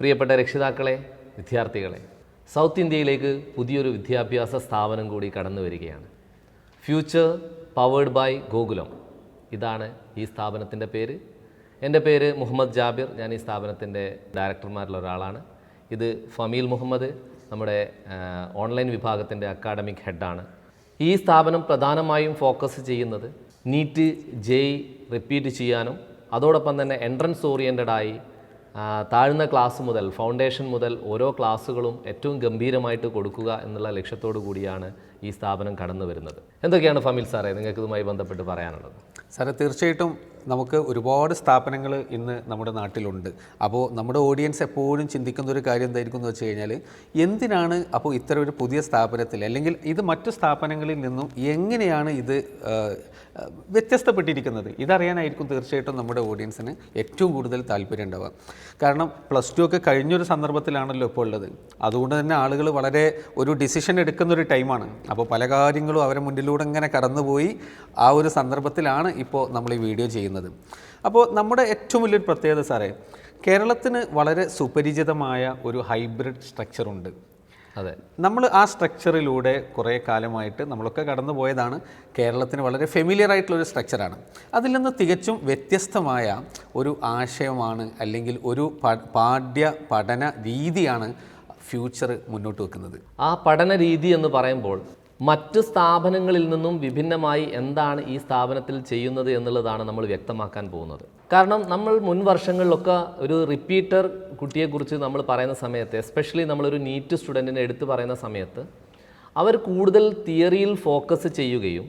പ്രിയപ്പെട്ട രക്ഷിതാക്കളെ, വിദ്യാർത്ഥികളെ, സൗത്ത് ഇന്ത്യയിലേക്ക് പുതിയൊരു വിദ്യാഭ്യാസ സ്ഥാപനം കൂടി കടന്നു വരികയാണ്. Future powered by Gokulam. ഇതാണ് ഈ സ്ഥാപനത്തിൻ്റെ പേര്. എൻ്റെ പേര് മുഹമ്മദ് ജാബിർ. ഞാൻ ഈ സ്ഥാപനത്തിൻ്റെ ഡയറക്ടർമാരിൽ ഒരാളാണ്. ഇത് ഫമീൽ മുഹമ്മദ് നമ്മുടെ ഓൺലൈൻ വിഭാഗത്തിൻ്റെ അക്കാഡമിക് ഹെഡാണ്. ഈ സ്ഥാപനം പ്രധാനമായും ഫോക്കസ് ചെയ്യുന്നത് നീറ്റ് ജെഇ റിപ്പീറ്റ് ചെയ്യാനും അതോടൊപ്പം തന്നെ എൻട്രൻസ് ഓറിയൻറ്റഡായി താഴ്ന്ന ക്ലാസ് മുതൽ ഫൗണ്ടേഷൻ മുതൽ ഓരോ ക്ലാസ്സുകളും ഏറ്റവും ഗംഭീരമായിട്ട് കൊടുക്കുക എന്നുള്ള ലക്ഷ്യത്തോടു കൂടിയാണ് ഈ സ്ഥാപനം കടന്നു വരുന്നത്. എന്തൊക്കെയാണ് ഫമീൽ സാറേ നിങ്ങൾക്ക് ഇതുമായി ബന്ധപ്പെട്ട് പറയാനുള്ളത്? സാറേ, തീർച്ചയായിട്ടും നമുക്ക് ഒരുപാട് സ്ഥാപനങ്ങൾ ഇന്ന് നമ്മുടെ നാട്ടിലുണ്ട്. അപ്പോൾ നമ്മുടെ ഓഡിയൻസ് എപ്പോഴും ചിന്തിക്കുന്ന ഒരു കാര്യം എന്തായിരിക്കും എന്ന് വെച്ച് കഴിഞ്ഞാൽ, എന്തിനാണ് അപ്പോൾ ഇത്തരം ഒരു പുതിയ സ്ഥാപനത്തിൽ അല്ലെങ്കിൽ ഇത് മറ്റു സ്ഥാപനങ്ങളിൽ നിന്നും എങ്ങനെയാണ് ഇത് വ്യത്യസ്തപ്പെട്ടിരിക്കുന്നത്, ഇതറിയാനായിരിക്കും തീർച്ചയായിട്ടും നമ്മുടെ ഓഡിയൻസിന് ഏറ്റവും കൂടുതൽ താല്പര്യം ഉണ്ടാവുക. കാരണം +2 ഒക്കെ കഴിഞ്ഞൊരു സന്ദർഭത്തിലാണല്ലോ ഇപ്പോൾ ഉള്ളത്. അതുകൊണ്ട് തന്നെ ആളുകൾ വളരെ ഒരു ഡിസിഷൻ എടുക്കുന്നൊരു ടൈമാണ്. അപ്പോൾ പല കാര്യങ്ങളും അവരെ മുന്നിലൂടെ ഇങ്ങനെ കടന്നുപോയി ആ ഒരു സന്ദർഭത്തിലാണ് ഇപ്പോൾ നമ്മൾ ഈ വീഡിയോ ചെയ്യുന്നത്. അപ്പോൾ നമ്മുടെ ഏറ്റവും വലിയൊരു പ്രത്യേകത സാറേ, കേരളത്തിന് വളരെ സുപരിചിതമായ ഒരു ഹൈബ്രിഡ് സ്ട്രക്ചറുണ്ട്. അതെ, നമ്മൾ ആ സ്ട്രക്ചറിലൂടെ കുറേ കാലമായിട്ട് നമ്മളൊക്കെ കടന്നു പോയതാണ്. കേരളത്തിന് വളരെ ഫെമിലിയർ ആയിട്ടുള്ളൊരു സ്ട്രക്ചറാണ്. അതിൽ നിന്ന് തികച്ചും വ്യത്യസ്തമായ ഒരു ആശയമാണ് അല്ലെങ്കിൽ ഒരു പഠന രീതിയാണ് ഫ്യൂച്ചർ മുന്നോട്ട് വെക്കുന്നത്. ആ പഠന രീതി എന്ന് പറയുമ്പോൾ മറ്റ് സ്ഥാപനങ്ങളിൽ നിന്നും വിഭിന്നമായി എന്താണ് ഈ സ്ഥാപനത്തിൽ ചെയ്യുന്നത് എന്നുള്ളതാണ് നമ്മൾ വ്യക്തമാക്കാൻ പോകുന്നത്. കാരണം നമ്മൾ മുൻ വർഷങ്ങളിലൊക്കെ ഒരു റിപ്പീറ്റർ കുട്ടിയെക്കുറിച്ച് നമ്മൾ പറയുന്ന സമയത്ത്, എസ്പെഷ്യലി നമ്മളൊരു നീറ്റ് സ്റ്റുഡൻറ്റിനെ എടുത്ത് പറയുന്ന സമയത്ത്, അവർ കൂടുതൽ തിയറിയിൽ ഫോക്കസ് ചെയ്യുകയും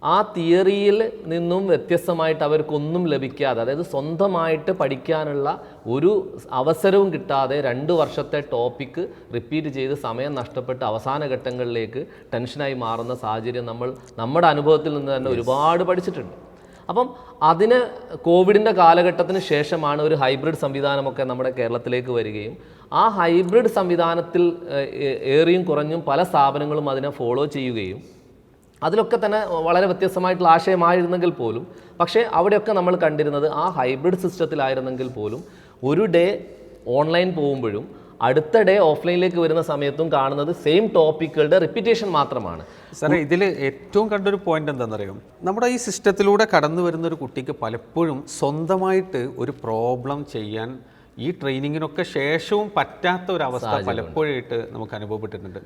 ആ തിയറിയിൽ നിന്നും വ്യത്യസ്തമായിട്ട് അവർക്കൊന്നും ലഭിക്കാതെ, അതായത് സ്വന്തമായിട്ട് പഠിക്കാനുള്ള ഒരു അവസരവും കിട്ടാതെ 2 വർഷത്തെ ടോപ്പിക്ക് റിപ്പീറ്റ് ചെയ്ത് സമയം നഷ്ടപ്പെട്ട് അവസാന ഘട്ടങ്ങളിലേക്ക് ടെൻഷനായി മാറുന്ന സാഹചര്യം നമ്മൾ നമ്മുടെ അനുഭവത്തിൽ നിന്ന് തന്നെ ഒരുപാട് പഠിച്ചിട്ടുണ്ട്. അപ്പം അതിന് കോവിഡിൻ്റെ കാലഘട്ടത്തിന് ശേഷമാണ് ഒരു ഹൈബ്രിഡ് സംവിധാനമൊക്കെ നമ്മുടെ കേരളത്തിലേക്ക് വരികയും ആ ഹൈബ്രിഡ് സംവിധാനത്തിൽ ഏറിയും കുറഞ്ഞും പല സ്ഥാപനങ്ങളും അതിനെ ഫോളോ ചെയ്യുകയും അതിലൊക്കെ തന്നെ വളരെ വ്യത്യസ്തമായിട്ടുള്ള ആശയമായിരുന്നെങ്കിൽ പോലും, പക്ഷേ അവിടെയൊക്കെ നമ്മൾ കണ്ടിരുന്നത് ആ ഹൈബ്രിഡ് സിസ്റ്റത്തിലായിരുന്നെങ്കിൽ പോലും ഒരു ഡേ ഓൺലൈൻ പോകുമ്പോഴും അടുത്ത ഡേ ഓഫ്ലൈനിലേക്ക് വരുന്ന സമയത്തും കാണുന്നത് സെയിം ടോപ്പിക്കുകളുടെ റിപ്പീറ്റേഷൻ മാത്രമാണ്. സാറേ, ഇതിൽ ഏറ്റവും കണ്ടൊരു പോയിന്റ് എന്താണെന്നറിയാം, നമ്മുടെ ഈ സിസ്റ്റത്തിലൂടെ കടന്നു വരുന്ന ഒരു കുട്ടിക്ക് പലപ്പോഴും സ്വന്തമായിട്ട് ഒരു പ്രോബ്ലം ചെയ്യാൻ ഈ ട്രെയിനിങ്ങിനൊക്കെ ശേഷവും പറ്റാത്ത ഒരു അവസ്ഥ പലപ്പോഴായിട്ട് നമുക്ക് അനുഭവപ്പെട്ടിട്ടുണ്ട്.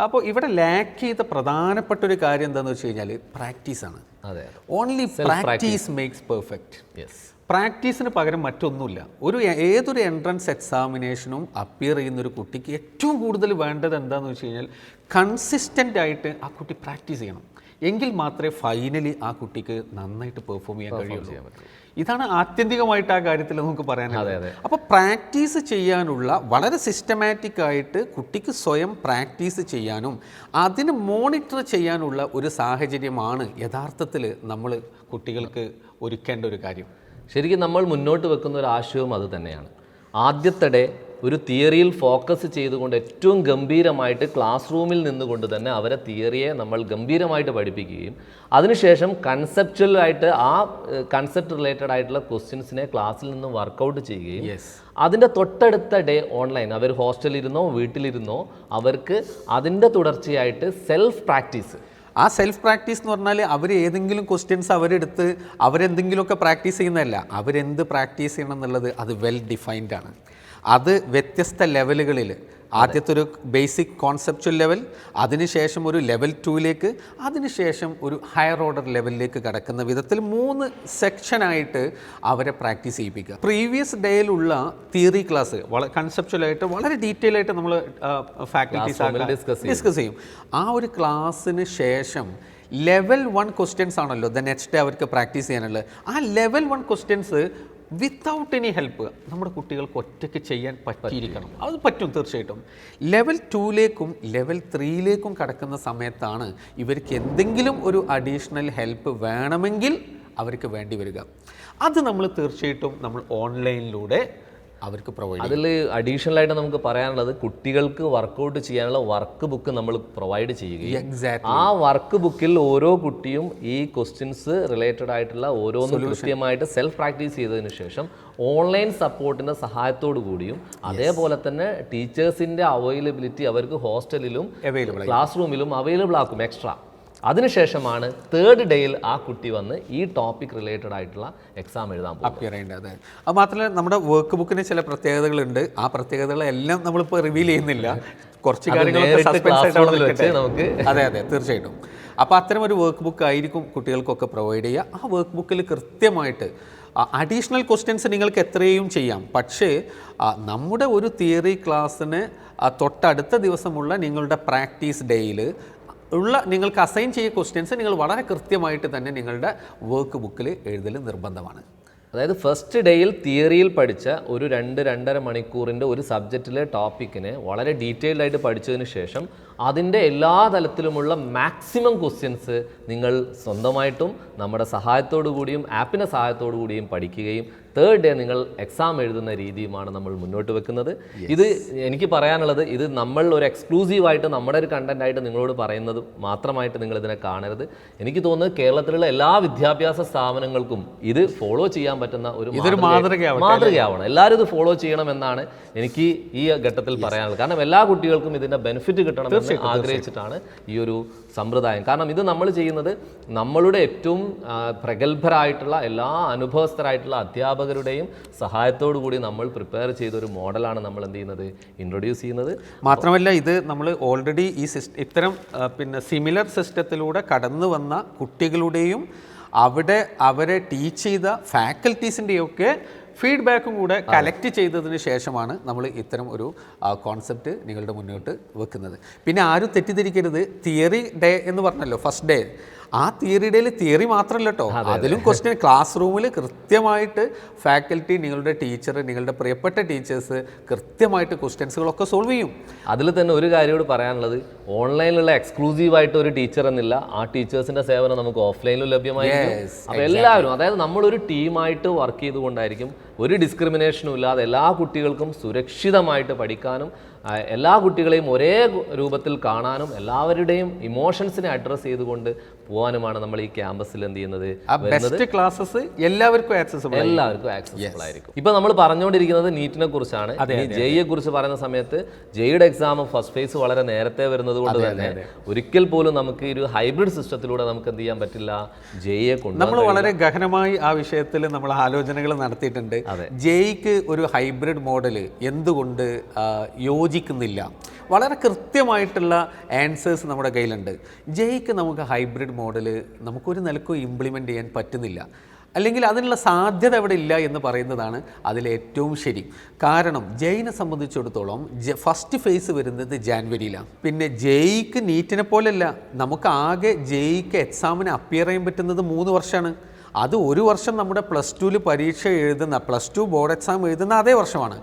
അപ്പോൾ ഇവിടെ ലാക്ക് ചെയ്ത പ്രധാനപ്പെട്ട ഒരു കാര്യം എന്താണെന്ന് വെച്ച് കഴിഞ്ഞാൽ പ്രാക്ടീസാണ്. അതെ, only practice makes perfect. Yes, പ്രാക്ടീസിന് പകരം മറ്റൊന്നുമില്ല. ഏതൊരു എൻട്രൻസ് എക്സാമിനേഷനും അപ്പിയർ ചെയ്യുന്നൊരു കുട്ടിക്ക് ഏറ്റവും കൂടുതൽ വേണ്ടത് എന്താണെന്ന് വെച്ച് കഴിഞ്ഞാൽ കൺസിസ്റ്റൻ്റ് ആയിട്ട് ആ കുട്ടി പ്രാക്ടീസ് ചെയ്യണം. എങ്കിൽ മാത്രമേ ഫൈനലി ആ കുട്ടിക്ക് നന്നായിട്ട് പെർഫോം ചെയ്യാൻ കഴിയുള്ളൂ. ഇതാണ് ആത്യന്തികമായിട്ട് ആ കാര്യത്തിൽ നമുക്ക് പറയാനുള്ളത്. അപ്പോൾ പ്രാക്ടീസ് ചെയ്യാനുള്ള വളരെ സിസ്റ്റമാറ്റിക് ആയിട്ട് കുട്ടിക്ക് സ്വയം പ്രാക്ടീസ് ചെയ്യാനും അതിന് മോണിറ്റർ ചെയ്യാനുള്ള ഒരു സാഹചര്യമാണ് യഥാർത്ഥത്തിൽ നമ്മൾ കുട്ടികൾക്ക് ഒരുക്കേണ്ട ഒരു കാര്യം. ശരിക്കും നമ്മൾ മുന്നോട്ട് വെക്കുന്ന ഒരു ആശയവും അത് തന്നെയാണ്. ആദ്യത്തെ ഡേ ഒരു തിയറിയിൽ ഫോക്കസ് ചെയ്തുകൊണ്ട് ഏറ്റവും ഗംഭീരമായിട്ട് ക്ലാസ് റൂമിൽ നിന്നുകൊണ്ട് തന്നെ അവരെ തിയറിയെ നമ്മൾ ഗംഭീരമായിട്ട് പഠിപ്പിക്കുകയും അതിനുശേഷം കൺസെപ്ച്വലായിട്ട് ആ കൺസെപ്റ്റ് റിലേറ്റഡ് ആയിട്ടുള്ള ക്വസ്റ്റ്യൻസിനെ ക്ലാസ്സിൽ നിന്ന് വർക്കൗട്ട് ചെയ്യുകയും അതിൻ്റെ തൊട്ടടുത്ത ഡേ ഓൺലൈൻ അവർ ഹോസ്റ്റലിരുന്നോ വീട്ടിലിരുന്നോ അവർക്ക് അതിൻ്റെ തുടർച്ചയായിട്ട് സെൽഫ് പ്രാക്ടീസ്. ആ സെൽഫ് പ്രാക്ടീസ് എന്ന് പറഞ്ഞാൽ അവർ ഏതെങ്കിലും ക്വസ്റ്റ്യൻസ് അവരെടുത്ത് അവരെന്തെങ്കിലുമൊക്കെ പ്രാക്ടീസ് ചെയ്യുന്നതല്ല. അവരെന്ത് പ്രാക്ടീസ് ചെയ്യണം എന്നുള്ളത് അത് വെൽ ഡിഫൈൻഡ് ആണ്. അത് വ്യത്യസ്ത ലെവലുകളിൽ, ആദ്യത്തെ ഒരു ബേസിക് കോൺസെപ്ച്വൽ ലെവൽ, അതിനുശേഷം ഒരു ലെവൽ 2ലേക്ക്, അതിനുശേഷം ഒരു ഹയർ ഓർഡർ ലെവലിലേക്ക് കടക്കുന്ന വിധത്തിൽ 3 സെക്ഷനായിട്ട് അവരെ പ്രാക്ടീസ് ചെയ്യിപ്പിക്കുക. പ്രീവിയസ് ഡേയിലുള്ള തിയറി ക്ലാസ് കൺസെപ്ച്വലായിട്ട് വളരെ ഡീറ്റെയിൽ ആയിട്ട് നമ്മൾ ഫാക്കൽറ്റീസ് ഡിസ്കസ് ചെയ്യും. ആ ഒരു ക്ലാസ്സിന് ശേഷം ലെവൽ 1 ക്വസ്റ്റ്യൻസ് ആണല്ലോ നെക്സ്റ്റ് ഡേ അവർക്ക് പ്രാക്ടീസ് ചെയ്യാനുള്ളത്. ആ level 1 questions without any help നമ്മുടെ കുട്ടികൾക്ക് ഒറ്റയ്ക്ക് ചെയ്യാൻ പറ്റിയിരിക്കണം. അത് പറ്റും തീർച്ചയായിട്ടും. ലെവൽ 2ലേക്കും ലെവൽ 3ലേക്കും കടക്കുന്ന സമയത്താണ് ഇവർക്ക് എന്തെങ്കിലും ഒരു അഡീഷണൽ ഹെൽപ്പ് വേണമെങ്കിൽ അവർക്ക് വേണ്ടി വരിക. അത് നമ്മൾ തീർച്ചയായിട്ടും നമ്മൾ ഓൺലൈനിലൂടെ അവർക്ക് പ്രൊവൈഡ് അതിൽ അഡീഷണൽ ആയിട്ട് നമുക്ക് പറയാനുള്ളത് കുട്ടികൾക്ക് വർക്കൗട്ട് ചെയ്യാനുള്ള വർക്ക് ബുക്ക് നമ്മൾ പ്രൊവൈഡ് ചെയ്യുകയും എക്സാക്ട് ആ വർക്ക് ബുക്കിൽ ഓരോ കുട്ടിയും ഈ ക്വസ്റ്റ്യൻസ് റിലേറ്റഡ് ആയിട്ടുള്ള ഓരോന്നും കൃത്യമായിട്ട് സെൽഫ് പ്രാക്ടീസ് ചെയ്തതിന് ശേഷം ഓൺലൈൻ സപ്പോർട്ടിൻ്റെ സഹായത്തോടു കൂടിയും അതേപോലെ തന്നെ ടീച്ചേഴ്സിൻ്റെ അവൈലബിലിറ്റി അവർക്ക് ഹോസ്റ്റലിലും ക്ലാസ് റൂമിലും അവൈലബിൾ ആക്കും എക്സ്ട്രാ. അതിനുശേഷമാണ് തേർഡ് ഡേയിൽ ആ കുട്ടി വന്ന് ഈ ടോപ്പിക് റിലേറ്റഡ് ആയിട്ടുള്ള എക്സാം എഴുതാൻ പോകും. അപ്പിയർ ചെയ്യേണ്ടത്. അത് മാത്രമല്ല നമ്മുടെ വർക്ക് ബുക്കിന് ചില പ്രത്യേകതകളുണ്ട്. ആ പ്രത്യേകതകളെല്ലാം നമ്മളിപ്പോൾ റിവീൽ ചെയ്യുന്നില്ല. കുറച്ച് കാര്യങ്ങളൊക്കെ സസ്പെൻസ് ആയിട്ട് അവിടെ നിൽക്കട്ടെ നമുക്ക്. അതെ തീർച്ചയായിട്ടും. അപ്പോൾ അത്തരം ഒരു വർക്ക് ബുക്ക് ആയിരിക്കും കുട്ടികൾക്കൊക്കെ പ്രൊവൈഡ് ചെയ്യുക. ആ വർക്ക് ബുക്കിൽ കൃത്യമായിട്ട് അഡീഷണൽ ക്വസ്റ്റ്യൻസ് നിങ്ങൾക്ക് എത്രയും ചെയ്യാം. പക്ഷേ നമ്മുടെ ഒരു തിയറി ക്ലാസ്സിന് തൊട്ടടുത്ത ദിവസമുള്ള നിങ്ങളുടെ പ്രാക്ടീസ് ഡേയിൽ ഉള്ള നിങ്ങൾക്ക് അസൈൻ ചെയ്ത ക്വസ്റ്റ്യൻസ് നിങ്ങൾ വളരെ കൃത്യമായിട്ട് തന്നെ നിങ്ങളുടെ വർക്ക് ബുക്കിൽ എഴുതൽ നിർബന്ധമാണ്. അതായത് ഫസ്റ്റ് ഡേയിൽ തിയറിയിൽ പഠിച്ച ഒരു 2-2.5 മണിക്കൂറിൻ്റെ ഒരു സബ്ജക്റ്റിലെ ടോപ്പിക്കിനെ വളരെ ഡീറ്റെയിൽഡ് ആയിട്ട് പഠിച്ചതിന് ശേഷം അതിൻ്റെ എല്ലാ തലത്തിലുമുള്ള മാക്സിമം ക്വസ്റ്റ്യൻസ് നിങ്ങൾ സ്വന്തമായിട്ടും നമ്മുടെ സഹായത്തോടു കൂടിയും ആപ്പിൻ്റെ സഹായത്തോടു കൂടിയും പഠിക്കുകയും തേർഡ് ഡേ നിങ്ങൾ എക്സാം എഴുതുന്ന രീതിയുമാണ് നമ്മൾ മുന്നോട്ട് വെക്കുന്നത്. ഇത് എനിക്ക് പറയാനുള്ളത്, ഇത് നമ്മൾ ഒരു എക്സ്ക്ലൂസീവായിട്ട് നമ്മുടെ ഒരു കണ്ടൻ്റായിട്ട് നിങ്ങളോട് പറയുന്നത് മാത്രമായിട്ട് നിങ്ങൾ ഇതിനെ കാണരുത്. എനിക്ക് തോന്നുന്നത് കേരളത്തിലുള്ള എല്ലാ വിദ്യാഭ്യാസ സ്ഥാപനങ്ങൾക്കും ഇത് ഫോളോ ചെയ്യാൻ പറ്റുന്ന ഒരു മാതൃകയാവണം. എല്ലാവരും ഇത് ഫോളോ ചെയ്യണമെന്നാണ് എനിക്ക് ഈ ഘട്ടത്തിൽ പറയാനുള്ളത്. കാരണം എല്ലാ കുട്ടികൾക്കും ഇതിൻ്റെ ബെനിഫിറ്റ് കിട്ടണമെന്ന് ആഗ്രഹിച്ചിട്ടാണ് ഈ ഒരു സമ്പ്രദായം. കാരണം ഇത് നമ്മൾ ചെയ്യുന്നത് നമ്മളുടെ ഏറ്റവും പ്രഗത്ഭരായിട്ടുള്ള എല്ലാ അനുഭവസ്ഥരായിട്ടുള്ള അധ്യാപകരുടെയും സഹായത്തോടു കൂടി നമ്മൾ പ്രിപ്പയർ ചെയ്തൊരു മോഡലാണ് നമ്മൾ എന്ത് ചെയ്യുന്നത്, ഇൻട്രൊഡ്യൂസ് ചെയ്യുന്നത്. മാത്രമല്ല ഇത് നമ്മൾ ഓൾറെഡി ഈ ഇത്തരം സിമിലർ സിസ്റ്റത്തിലൂടെ കടന്നു വന്ന കുട്ടികളുടെയും അവരെ ടീച്ച് ചെയ്ത ഫാക്കൽറ്റീസിൻ്റെയൊക്കെ ഫീഡ്ബാക്കും കൂടെ കളക്ട് ചെയ്തതിന് ശേഷമാണ് നമ്മൾ ഇത്തരം ഒരു കോൺസെപ്റ്റ് നിങ്ങളുടെ മുന്നോട്ട് വെക്കുന്നത്. പിന്നെ ആരും തെറ്റിദ്ധരിക്കരുത്, തിയറി ഡേ എന്ന് പറഞ്ഞല്ലോ ഫസ്റ്റ് ഡേ, ആ തിയറി ഡേയിൽ തിയറി മാത്രമല്ല കേട്ടോ, അതിലും ക്വസ്റ്റ്യൻ ക്ലാസ് റൂമിൽ കൃത്യമായിട്ട് ഫാക്കൽറ്റി, നിങ്ങളുടെ ടീച്ചർ, നിങ്ങളുടെ പ്രിയപ്പെട്ട ടീച്ചേഴ്സ് കൃത്യമായിട്ട് ക്വസ്റ്റ്യൻസുകളൊക്കെ സോൾവ് ചെയ്യും. അതിൽ തന്നെ ഒരു കാര്യമോട് പറയാനുള്ളത്, ഓൺലൈനിലുള്ള എക്സ്ക്ലൂസീവായിട്ട് ഒരു ടീച്ചർ എന്നില്ല, ആ ടീച്ചേഴ്സിൻ്റെ സേവനം നമുക്ക് ഓഫ്ലൈനിലും ലഭ്യമായിരിക്കും. അപ്പോൾ എല്ലാവരും, അതായത് നമ്മളൊരു ടീമായിട്ട് വർക്ക് ചെയ്തുകൊണ്ടായിരിക്കും ഒരു ഡിസ്ക്രിമിനേഷനും ഇല്ലാതെ എല്ലാ കുട്ടികൾക്കും സുരക്ഷിതമായിട്ട് പഠിക്കാനും എല്ലാ കുട്ടികളെയും ഒരേ രൂപത്തിൽ കാണാനും എല്ലാവരുടെയും ഇമോഷൻസിനെ അഡ്രസ്സ് ചെയ്തുകൊണ്ട് പോകാനുമാണ് നമ്മൾ ഈ ക്യാമ്പസിൽ എന്ത് ചെയ്യുന്നത്, ബെസ്റ്റ് ക്ലാസ്സസ് എല്ലാവർക്കും ആക്സസിബിൾ ആയിരിക്കും. ഇപ്പൊ നമ്മൾ പറഞ്ഞുകൊണ്ടിരിക്കുന്നത് നീറ്റിനെ കുറിച്ചാണ്. ജെഇയെ കുറിച്ച് പറയുന്ന സമയത്ത് ജെയുടെ എക്സാം ഫസ്റ്റ് ഫേസ് വളരെ നേരത്തെ വരുന്നത് കൊണ്ട് തന്നെ ഒരിക്കൽ പോലും നമുക്ക് ഈ ഒരു ഹൈബ്രിഡ് സിസ്റ്റത്തിലൂടെ നമുക്ക് എന്ത് ചെയ്യാൻ പറ്റില്ല, ജെഇയെ കൊണ്ട് നമ്മൾ വളരെ ഗഹനമായി ആ വിഷയത്തിൽ നമ്മൾ ആലോചനകൾ നടത്തിയിട്ടുണ്ട്. ജെഇക്ക് ഒരു ഹൈബ്രിഡ് മോഡൽ എന്തുകൊണ്ട് യോജിക്കുന്നില്ല, വളരെ കൃത്യമായിട്ടുള്ള ആൻസേഴ്സ് നമ്മുടെ കയ്യിലുണ്ട്. ജെഇക്ക് നമുക്ക് ഹൈബ്രിഡ് മോഡൽ നമുക്കൊരു നിലക്കും ഇംപ്ലിമെൻ്റ് ചെയ്യാൻ പറ്റുന്നില്ല, അല്ലെങ്കിൽ അതിനുള്ള സാധ്യത അവിടെ ഇല്ല എന്ന് പറയുന്നതാണ് അതിലേറ്റവും ശരി. കാരണം ജെയിനെ സംബന്ധിച്ചിടത്തോളം ഫസ്റ്റ് ഫേസ് വരുന്നത് ജാനുവരിയിലാണ്. പിന്നെ ജെഇക്ക് നീറ്റിനെ പോലെയല്ല, നമുക്ക് ആകെ ജെഇക്ക് എക്സാമിന് അപ്പിയർ ചെയ്യാൻ പറ്റുന്നത് 3 വർഷമാണ്. അത് ഒരു വർഷം നമ്മുടെ +2 പരീക്ഷ എഴുതുന്ന, +2 ബോർഡ് എക്സാം എഴുതുന്ന അതേ വർഷമാണ്.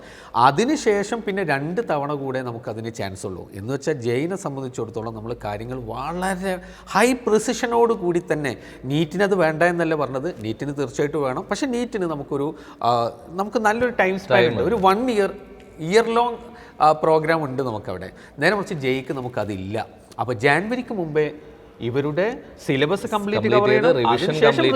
അതിനുശേഷം പിന്നെ 2 തവണ കൂടെ നമുക്കതിന് ചാൻസ് ഉള്ളൂ. എന്ന് വെച്ചാൽ ജെയിനെ സംബന്ധിച്ചിടത്തോളം നമ്മൾ കാര്യങ്ങൾ വളരെ ഹൈ പ്രിസിഷനോട് കൂടി തന്നെ, നീറ്റിനത് വേണ്ട എന്നല്ല പറഞ്ഞത്, നീറ്റിന് തീർച്ചയായിട്ടും വേണം. പക്ഷേ നീറ്റിന് നമുക്ക് നല്ലൊരു ടൈം സ്പാൻ ഉണ്ട്, ഒരു 1 ഇയർ ലോങ് പ്രോഗ്രാം ഉണ്ട് നമുക്കവിടെ. നേരെ മറിച്ച് ജെഇക്ക് നമുക്കതില്ല. അപ്പോൾ ജാനുവരിക്ക് മുമ്പേ ഇവരുടെ സിലബസ് കംപ്ലീറ്റ് കവർ ചെയ്യണം,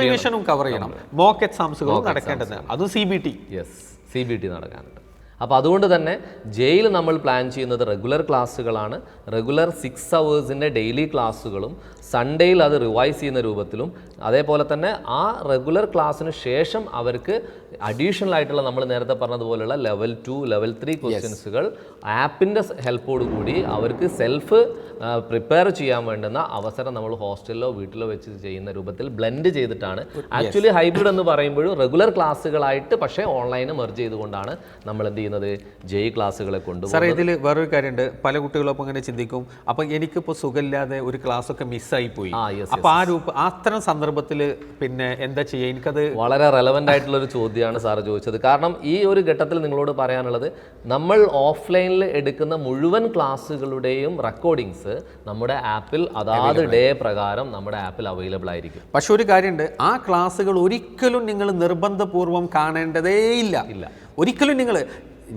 റിവിഷനും കവർ ചെയ്യണം, മോക്ക് എക്സാംസുകളും നടക്കേണ്ടത്, അതും CBT നടക്കാനുണ്ട്. അപ്പോൾ അതുകൊണ്ട് തന്നെ ജെയിൽ നമ്മൾ പ്ലാൻ ചെയ്യുന്നത് റെഗുലർ ക്ലാസ്സുകളാണ്. റെഗുലർ 6 അവേഴ്സിൻ്റെ ഡെയിലി ക്ലാസ്സുകളും സൺഡേയിൽ അത് റിവൈസ് ചെയ്യുന്ന രൂപത്തിലും, അതേപോലെ തന്നെ ആ റെഗുലർ ക്ലാസ്സിന് ശേഷം അവർക്ക് അഡീഷണൽ ആയിട്ടുള്ള നമ്മൾ നേരത്തെ പറഞ്ഞതുപോലെയുള്ള ലെവൽ 2, ലെവൽ 3 ക്വസ്റ്റ്യൻസുകൾ ആപ്പിൻ്റെ ഹെൽപ്പോട് കൂടി അവർക്ക് സെൽഫ് പ്രിപ്പയർ ചെയ്യാൻ വേണ്ടുന്ന അവസരം നമ്മൾ ഹോസ്റ്റലിലോ വീട്ടിലോ വെച്ച് ചെയ്യുന്ന രൂപത്തിൽ ബ്ലെൻഡ് ചെയ്തിട്ടാണ്. ആക്ച്വലി ഹൈബ്രിഡ് എന്ന് പറയുമ്പോഴും റെഗുലർ ക്ലാസ്സുകളായിട്ട് പക്ഷേ ഓൺലൈന് മെർജ് ചെയ്തുകൊണ്ടാണ് നമ്മൾ എന്ത് ചെയ്യുന്നത്, ജെഇ ക്ലാസ്സുകളെ കൊണ്ടുപോകും. സാർ ഇതിൽ വേറൊരു കാര്യമുണ്ട്, പല കുട്ടികളൊപ്പം ഇങ്ങനെ ചിന്തിക്കും, അപ്പം എനിക്കിപ്പോൾ സുഖമില്ലാതെ ഒരു ക്ലാസ്സൊക്കെ മിസ്സായി പോയി, അപ്പോൾ അത്തരം സന്ദർഭത്തിൽ പിന്നെ എന്താ ചെയ്യുക? എനിക്കത് വളരെ റെലവൻ്റ് ആയിട്ടുള്ള ഒരു ചോദ്യമാണ് സാറ് ചോദിച്ചത്. കാരണം ഈ ഒരു ഘട്ടത്തിൽ നിങ്ങളോട് പറയാനുള്ളത്, നമ്മൾ ഓഫ്ലൈനിൽ എടുക്കുന്ന മുഴുവൻ ക്ലാസ്സുകളുടെയും റെക്കോർഡിങ്സ് നമ്മുടെ ആപ്പിൽ അതാത് ഡേ പ്രകാരം നമ്മുടെ ആപ്പിൽ അവൈലബിൾ ആയിരിക്കും. പക്ഷെ ഒരു കാര്യമുണ്ട്, ആ ക്ലാസ്സുകൾ ഒരിക്കലും നിങ്ങൾ നിർബന്ധപൂർവം കാണേണ്ടതേ ഇല്ല. ഒരിക്കലും നിങ്ങൾ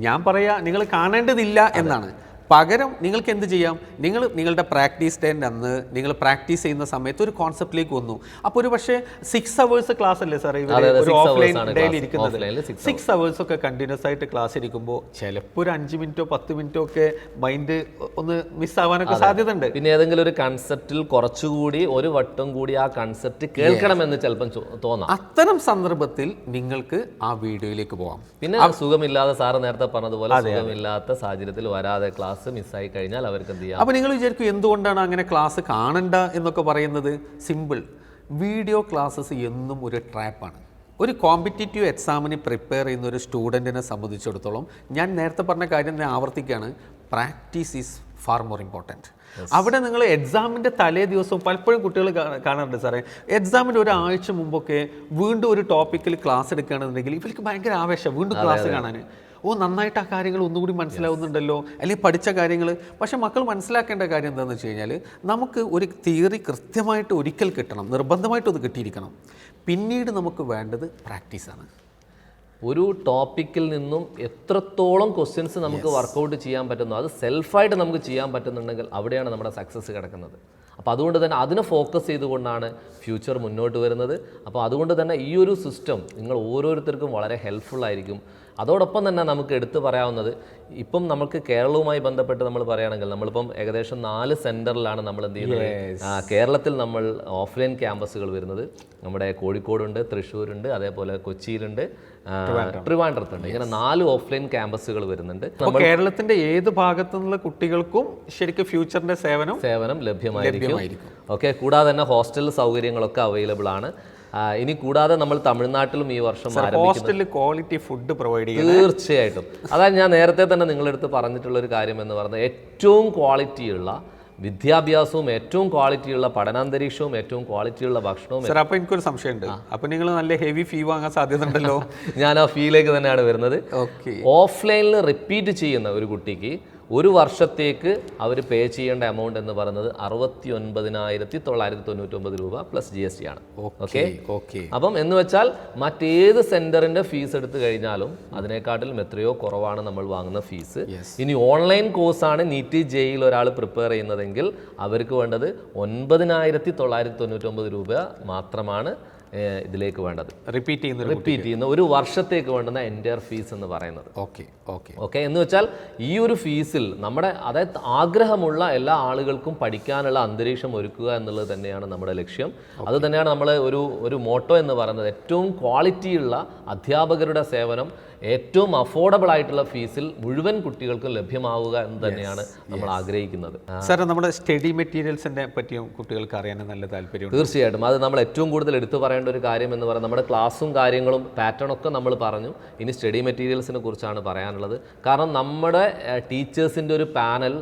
ഞാൻ പറയാ നിങ്ങൾ കാണേണ്ടതില്ല എന്നാണ്. പകരം നിങ്ങൾക്ക് എന്ത് ചെയ്യാം, നിങ്ങളുടെ പ്രാക്ടീസ് ടൈമിൻ്റെ അന്ന് നിങ്ങൾ പ്രാക്ടീസ് ചെയ്യുന്ന സമയത്ത് ഒരു കോൺസെപ്റ്റിലേക്ക് വന്നു. അപ്പോൾ ഒരു പക്ഷേ 6 hours ക്ലാസ് അല്ലേ സാറേ ഇവർ ഓഫ്ലൈൻ ഡേയിൽ ഇരിക്കുന്നത്? 6 hours ഒക്കെ കണ്ടിന്യൂസ് ആയിട്ട് ക്ലാസ് ഇരിക്കുമ്പോൾ ചിലപ്പോൾ ഒരു 5 മിനിറ്റോ 10 മിനിറ്റോ ഒക്കെ മൈൻഡ് ഒന്ന് മിസ്സാവാനൊക്കെ സാധ്യത ഉണ്ട്. പിന്നെ ഏതെങ്കിലും ഒരു കൺസെപ്റ്റിൽ കുറച്ചുകൂടി ഒരു വട്ടം കൂടി ആ കൺസെപ്റ്റ് കേൾക്കണമെന്ന് ചിലപ്പം തോന്നാം. അത്തരം സന്ദർഭത്തിൽ നിങ്ങൾക്ക് ആ വീഡിയോയിലേക്ക് പോകാം. പിന്നെ സുഖമില്ലാതെ സാറ് നേരത്തെ പറഞ്ഞതുപോലെ സുഖമില്ലാത്ത സാഹചര്യത്തിൽ വരാതെ ക്ലാസ് മിസ്സായി കഴിഞ്ഞാൽ അവർക്ക് എന്ത് ചെയ്യാം? അപ്പോൾ നിങ്ങൾ വിചാരിക്കും എന്തുകൊണ്ടാണ് അങ്ങനെ ക്ലാസ് കാണണ്ട എന്നൊക്കെ പറയുന്നത്? സിമ്പിൾ. വീഡിയോ ക്ലാസ്സസ് എന്നും ഒരു ട്രാപ്പാണ്. ഒരു കോമ്പറ്റേറ്റീവ് എക്സാമിന് പ്രിപ്പയർ ചെയ്യുന്ന ഒരു സ്റ്റുഡൻറ്റിനെ സംബന്ധിച്ചിടത്തോളം ഞാൻ നേരത്തെ പറഞ്ഞ കാര്യം ഞാൻ ആവർത്തിക്കുകയാണ്, practice is far more important. അവിടെ നിങ്ങൾ എക്സാമിൻ്റെ തലേ ദിവസവും പലപ്പോഴും കുട്ടികൾ കാണാറുണ്ട് സാറേ, എക്സാമിൻ്റെ ഒരാഴ്ച മുമ്പൊക്കെ വീണ്ടും ഒരു ടോപ്പിക്കിൽ ക്ലാസ് എടുക്കുകയാണെന്നുണ്ടെങ്കിൽ ഇവർക്ക് ഭയങ്കര ആവേശം വീണ്ടും ക്ലാസ് കാണാൻ. നന്നായിട്ട് ആ കാര്യങ്ങൾ ഒന്നുകൂടി മനസ്സിലാവുന്നുണ്ടല്ലോ, അല്ലെങ്കിൽ പഠിച്ച കാര്യങ്ങൾ. പക്ഷേ മക്കൾ മനസ്സിലാക്കേണ്ട കാര്യം എന്താണെന്ന് വെച്ച് കഴിഞ്ഞാൽ, നമുക്ക് ഒരു തിയറി കൃത്യമായിട്ട് ഒരിക്കൽ കിട്ടണം, നിർബന്ധമായിട്ടും അത് കിട്ടിയിരിക്കണം. പിന്നീട് നമുക്ക് വേണ്ടത് പ്രാക്ടീസാണ്. ഒരു ടോപ്പിക്കിൽ നിന്നും എത്രത്തോളം ക്വസ്റ്റ്യൻസ് നമുക്ക് വർക്കൗട്ട് ചെയ്യാൻ പറ്റുന്നു, അത് സെൽഫായിട്ട് നമുക്ക് ചെയ്യാൻ പറ്റുന്നുണ്ടെങ്കിൽ അവിടെയാണ് നമ്മുടെ സക്സസ് കിടക്കുന്നത്. അപ്പോൾ അതുകൊണ്ട് തന്നെ അതിനെ ഫോക്കസ് ചെയ്തുകൊണ്ടാണ് ഫ്യൂച്ചർ മുന്നോട്ട് വരുന്നത്. അപ്പോൾ അതുകൊണ്ട് തന്നെ ഈ ഒരു സിസ്റ്റം നിങ്ങൾ ഓരോരുത്തർക്കും വളരെ ഹെൽപ്ഫുൾ ആയിരിക്കും. അതോടൊപ്പം തന്നെ നമുക്ക് എടുത്തു പറയാവുന്നത്, ഇപ്പം നമുക്ക് കേരളവുമായി ബന്ധപ്പെട്ട് നമ്മൾ പറയുകയാണെങ്കിൽ നമ്മളിപ്പം ഏകദേശം 4 സെൻറ്ററിലാണ് നമ്മൾ എന്ത് ചെയ്യുന്നത്. കേരളത്തിൽ നമ്മൾ ഓഫ്ലൈൻ ക്യാമ്പസുകൾ വരുന്നത് നമ്മുടെ കോഴിക്കോടുണ്ട്, തൃശ്ശൂരുണ്ട്, അതേപോലെ കൊച്ചിയിലുണ്ട്, ട്രിവാൻഡ്രത്തുണ്ട്. ഇങ്ങനെ 4 ഓഫ്ലൈൻ ക്യാമ്പസുകൾ വരുന്നുണ്ട്. കേരളത്തിന്റെ ഏത് ഭാഗത്തു നിന്നുള്ള കുട്ടികൾക്കും ശരിക്കും ഫ്യൂച്ചറിന്റെ സേവനം ലഭ്യമായിരിക്കും. ഓക്കെ, കൂടാതെ തന്നെ ഹോസ്റ്റൽ സൗകര്യങ്ങളൊക്കെ അവൈലബിൾ ആണ്. ഇനി കൂടാതെ നമ്മൾ തമിഴ്നാട്ടിലും ഈ വർഷം ഹോസ്റ്റലിൽ ക്വാളിറ്റി ഫുഡ് പ്രൊവൈഡ് ചെയ്യും. തീർച്ചയായിട്ടും. അതായത് ഞാൻ നേരത്തെ തന്നെ നിങ്ങളെടുത്ത് പറഞ്ഞിട്ടുള്ള ഒരു കാര്യം എന്ന് പറയുന്നത്, ഏറ്റവും ക്വാളിറ്റിയുള്ള വിദ്യാഭ്യാസവും ഏറ്റവും ക്വാളിറ്റിയുള്ള പഠനാന്തരീക്ഷവും ഏറ്റവും ക്വാളിറ്റിയുള്ള ഭക്ഷണവും. സാർ, അപ്പോൾ എനിക്കൊരു സംശയമുണ്ട്, അപ്പോൾ നിങ്ങൾ നല്ല ഹെവി ഫീ വാങ്ങാൻ സാധ്യത ഉണ്ടല്ലോ? ഞാൻ ആ ഫീലേക്ക് തന്നെയാണ് വരുന്നത്. ഓഫ്ലൈനിൽ റിപ്പീറ്റ് ചെയ്യുന്ന ഒരു കുട്ടിക്ക് ഒരു വർഷത്തേക്ക് അവർ പേ ചെയ്യേണ്ട എമൗണ്ട് എന്ന് പറയുന്നത് 69,999 രൂപ പ്ലസ് GST ആണ്. ഓക്കെ, അപ്പം എന്ന് വെച്ചാൽ മറ്റേത് സെന്ററിന്റെ ഫീസ് എടുത്തു കഴിഞ്ഞാലും അതിനെക്കാട്ടിലും എത്രയോ കുറവാണ് നമ്മൾ വാങ്ങുന്ന ഫീസ്. ഇനി ഓൺലൈൻ കോഴ്സാണ് നീറ്റ് JEE ഒരാൾ പ്രിപ്പയർ ചെയ്യുന്നതെങ്കിൽ അവർക്ക് വേണ്ടത് 9,999 രൂപ മാത്രമാണ് ഇതിലേക്ക് വേണ്ടത്. റിപ്പീറ്റ് ചെയ്യുന്ന ഒരു വർഷത്തേക്ക് വേണ്ടുന്ന എൻറ്റയർ ഫീസ് എന്ന് പറയുന്നത്. ഓക്കെ എന്ന് വെച്ചാൽ ഈ ഒരു ഫീസിൽ നമ്മുടെ അതായത് ആഗ്രഹമുള്ള എല്ലാ ആളുകൾക്കും പഠിക്കാനുള്ള അന്തരീക്ഷം ഒരുക്കുക എന്നുള്ളത് തന്നെയാണ് നമ്മുടെ ലക്ഷ്യം. അത് തന്നെയാണ് നമ്മൾ ഒരു മോട്ടോ എന്ന് പറയുന്നത്. ഏറ്റവും ക്വാളിറ്റിയുള്ള അധ്യാപകരുടെ സേവനം ഏറ്റവും അഫോർഡബിൾ ആയിട്ടുള്ള ഫീസിൽ മുഴുവൻ കുട്ടികൾക്കും ലഭ്യമാവുക എന്ന് തന്നെയാണ് നമ്മൾ ആഗ്രഹിക്കുന്നത്. സാർ, നമ്മുടെ സ്റ്റഡി മെറ്റീരിയൽസിനെ പറ്റിയും കുട്ടികൾക്ക് അറിയാൻ നല്ല താല്പര്യം. തീർച്ചയായിട്ടും അത് നമ്മൾ ഏറ്റവും കൂടുതൽ എടുത്തു പറയേണ്ട ഒരു കാര്യം എന്ന് പറയുന്നത്, നമ്മുടെ ക്ലാസ്സും കാര്യങ്ങളും പാറ്റേണൊക്കെ നമ്മൾ പറഞ്ഞു. ഇനി സ്റ്റഡി മെറ്റീരിയൽസിനെ കുറിച്ചാണ് പറയാനുള്ളത്. കാരണം നമ്മുടെ ടീച്ചേഴ്സിൻ്റെ ഒരു പാനൽ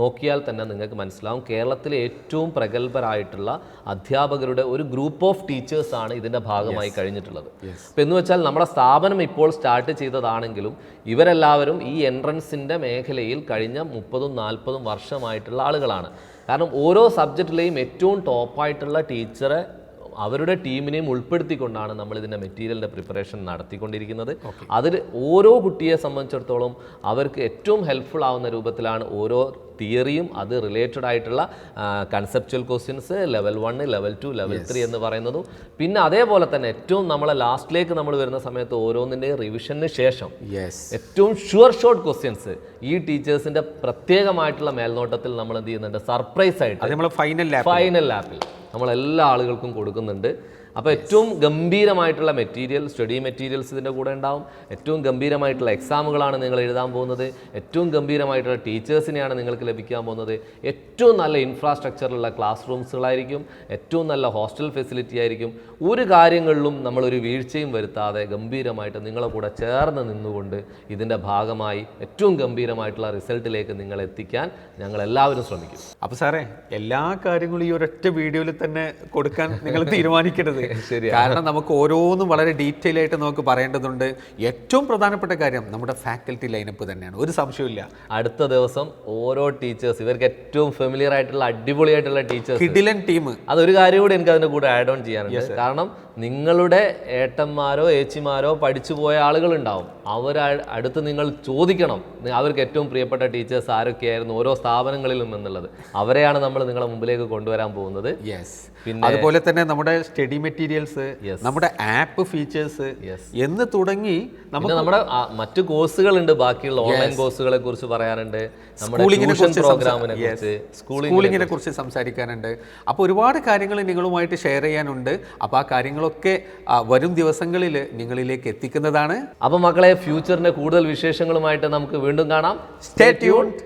നോക്കിയാൽ തന്നെ നിങ്ങൾക്ക് മനസ്സിലാവും, കേരളത്തിലെ ഏറ്റവും പ്രഗത്ഭരായിട്ടുള്ള അധ്യാപകരുടെ ഒരു ഗ്രൂപ്പ് ഓഫ് ടീച്ചേഴ്സാണ് ഇതിൻ്റെ ഭാഗമായി കഴിഞ്ഞിട്ടുള്ളത്. അപ്പോൾ എന്ന് വെച്ചാൽ നമ്മുടെ സ്ഥാപനം ഇപ്പോൾ സ്റ്റാർട്ട് ചെയ്തതാണെങ്കിലും ഇവരെല്ലാവരും ഈ എൻട്രൻസിൻ്റെ മേഖലയിൽ കഴിഞ്ഞ 30-40 വർഷമായിട്ടുള്ള ആളുകളാണ്. കാരണം ഓരോ സബ്ജക്റ്റിലെയും ഏറ്റവും ടോപ്പായിട്ടുള്ള ടീച്ചറെ അവരുടെ ടീമിനെയും ഉൾപ്പെടുത്തിക്കൊണ്ടാണ് നമ്മൾ ഇതിൻ്റെ മെറ്റീരിയലിൻ്റെ പ്രിപ്പറേഷൻ നടത്തിക്കൊണ്ടിരിക്കുന്നത്. അതിൽ ഓരോ കുട്ടിയെ സംബന്ധിച്ചിടത്തോളം അവർക്ക് ഏറ്റവും ഹെൽപ്ഫുൾ ആവുന്ന രൂപത്തിലാണ് ഓരോ തിയറിയും അത് റിലേറ്റഡ് ആയിട്ടുള്ള conceptual questions level 1, level 2, level 3 എന്ന് പറയുന്നതും. പിന്നെ അതേപോലെ തന്നെ ഏറ്റവും നമ്മളെ ലാസ്റ്റിലേക്ക് നമ്മൾ വരുന്ന സമയത്ത് ഓരോന്നിൻ്റെ റിവിഷന് ശേഷം ഏറ്റവും ഷുവർ ഷോർട്ട് ക്വസ്റ്റ്യൻസ് ഈ ടീച്ചേഴ്സിൻ്റെ പ്രത്യേകമായിട്ടുള്ള മേൽനോട്ടത്തിൽ നമ്മൾ എന്ത് ചെയ്യുന്നുണ്ട്, സർപ്രൈസ് ആയിട്ട് ഫൈനൽ ലാപ്പിൽ നമ്മൾ എല്ലാ ആളുകൾക്കും കൊടുക്കുന്നുണ്ട്. അപ്പോൾ ഏറ്റവും ഗംഭീരമായിട്ടുള്ള മെറ്റീരിയൽ, സ്റ്റഡി മെറ്റീരിയൽസ് ഇതിൻ്റെ കൂടെ ഉണ്ടാവും. ഏറ്റവും ഗംഭീരമായിട്ടുള്ള എക്സാമുകളാണ് നിങ്ങൾ എഴുതാൻ പോകുന്നത്. ഏറ്റവും ഗംഭീരമായിട്ടുള്ള ടീച്ചേഴ്സിനെയാണ് നിങ്ങൾക്ക് ലഭിക്കാൻ പോകുന്നത്. ഏറ്റവും നല്ല ഇൻഫ്രാസ്ട്രക്ചറുള്ള ക്ലാസ് റൂംസുകളായിരിക്കും. ഏറ്റവും നല്ല ഹോസ്റ്റൽ ഫെസിലിറ്റി ആയിരിക്കും. ഒരു കാര്യങ്ങളിലും നമ്മളൊരു വീഴ്ചയും വരുത്താതെ ഗംഭീരമായിട്ട് നിങ്ങളെ കൂടെ ചേർന്ന് നിന്നുകൊണ്ട് ഇതിൻ്റെ ഭാഗമായി ഏറ്റവും ഗംഭീരമായിട്ടുള്ള റിസൾട്ടിലേക്ക് നിങ്ങൾ എത്തിക്കാൻ ഞങ്ങൾ എല്ലാവരും ശ്രമിക്കും. അപ്പോൾ സാറേ, എല്ലാ കാര്യങ്ങളും ഈ ഒരൊറ്റ വീഡിയോയിൽ തന്നെ കൊടുക്കാൻ നിങ്ങൾ തീരുമാനിക്കരുത്. കാരണം നമുക്ക് ഓരോന്നും വളരെ ഡീറ്റെയിൽ ആയിട്ട് നമുക്ക് പറയേണ്ടതുണ്ട്. ഏറ്റവും പ്രധാനപ്പെട്ട കാര്യം നമ്മുടെ ഫാക്കൽറ്റി ലൈനപ്പ് തന്നെയാണ്, ഒരു സംശയമില്ല. അടുത്ത ദിവസം ഓരോ ടീച്ചേഴ്സ്, ഇവർക്ക് ഏറ്റവും ഫെമിലിയർ ആയിട്ടുള്ള അടിപൊളിയായിട്ടുള്ള ടീച്ചേഴ്സ്, കിടിലൻ ടീം. അതൊരു കാര്യം കൂടി എനിക്ക് അതിൻ്റെ കൂടെ ആഡ് ഓൺ ചെയ്യാനുണ്ട്. കാരണം നിങ്ങളുടെ ഏട്ടന്മാരോ ഏച്ചിമാരോ പഠിച്ചു പോയ ആളുകളുണ്ടാവും. അടുത്ത് നിങ്ങൾ ചോദിക്കണം അവർക്ക് ഏറ്റവും പ്രിയപ്പെട്ട ടീച്ചേഴ്സ് ആരൊക്കെയായിരുന്നു ഓരോ സ്ഥാപനങ്ങളിലും എന്നുള്ളത്. അവരെയാണ് നമ്മൾ നിങ്ങളുടെ മുമ്പിലേക്ക് കൊണ്ടുവരാൻ പോകുന്നത്. പിന്നെ അതുപോലെ തന്നെ നമ്മുടെ സ്റ്റഡി മെറ്റീരിയൽസ്, നമ്മുടെ ആപ്പ് ഫീച്ചേഴ്സ് എന്ന് തുടങ്ങി നമ്മുടെ മറ്റു കോഴ്സുകളുണ്ട്. ബാക്കിയുള്ള ഓൺലൈൻ കോഴ്സുകളെ കുറിച്ച് പറയാനുണ്ട്, നമ്മുടെ ട്യൂഷൻ പ്രോഗ്രാമിനെ കുറിച്ച്, സ്കൂളിങ്ങിനെ കുറിച്ച് സംസാരിക്കാനുണ്ട്. അപ്പോൾ ഒരുപാട് കാര്യങ്ങൾ നിങ്ങളുമായിട്ട് ഷെയർ ചെയ്യാനുണ്ട്. അപ്പോൾ ആ കാര്യങ്ങളൊക്കെ വരും ദിവസങ്ങളിൽ നിങ്ങളിലേക്ക് എത്തിക്കുന്നതാണ്. അപ്പോൾ മക്കളെ, ഫ്യൂച്ചറിന്റെ കൂടുതൽ വിശേഷങ്ങളുമായിട്ട് നമുക്ക് വീണ്ടും കാണാം. Stay tuned.